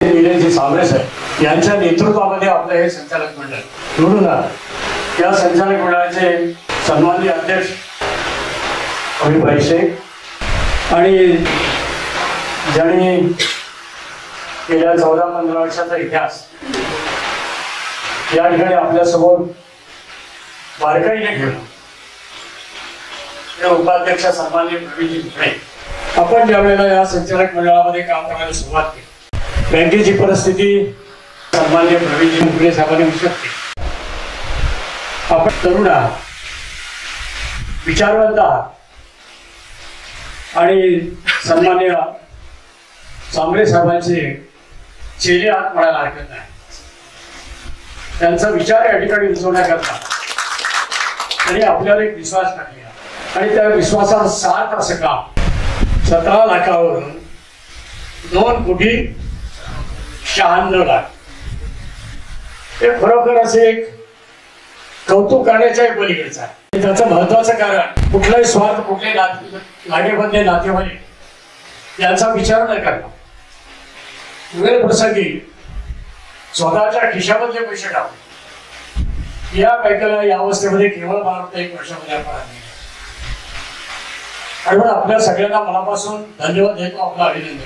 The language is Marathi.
निलेशजी सावरे साहेब यांच्या नेतृत्वामध्ये आपलं हे संचालक मंडळ निवडून आलं। या संचालक मंडळाचे सन्माननीय अध्यक्ष अभिभाई शेख आणि ज्यांनी गेल्या 14-15 वर्षाचा इतिहास या ठिकाणी आपल्यासमोर बारकाईने घेऊन उपाध्यक्ष सन्माननीय प्रवीणजी भुकणे, आपण ज्या वेळेला या संचालक मंडळामध्ये काम करायला सुरुवात केली, बँकेची परिस्थिती सन्माननीय प्रवीणजी भुकणे साहेबांनी विशद केली। आपण तरुण आहात, विचारवंत आहात आणि सन्माननीय सांबरे साहेबांचे चेले आहात म्हणायला हरकत नाही। त्यांचा विचार या ठिकाणी उचलण्याकरता त्यांनी आपल्याला एक विश्वास टाकला आणि त्या विश्वासाला सार्थ असं काम 17 लाखावरून 2,96,00,000 हे खरोखर असे एक कौतुक करण्याच्या पलीकडचं आहे। त्याचं महत्वाचं कारण कुठलाही स्वार्थ, कुठले लागेबंधे नातेवाईक यांचा विचार न करता वेळ प्रसंगी स्वतःच्या खिशामधले पैसे टाकून या बँकेला या अवस्थेमध्ये केवळ 1 वर्षामध्ये आपण आणले आणि आपल्या सगळ्यांना मनापासून धन्यवाद देतो, आपलं अभिनंदन।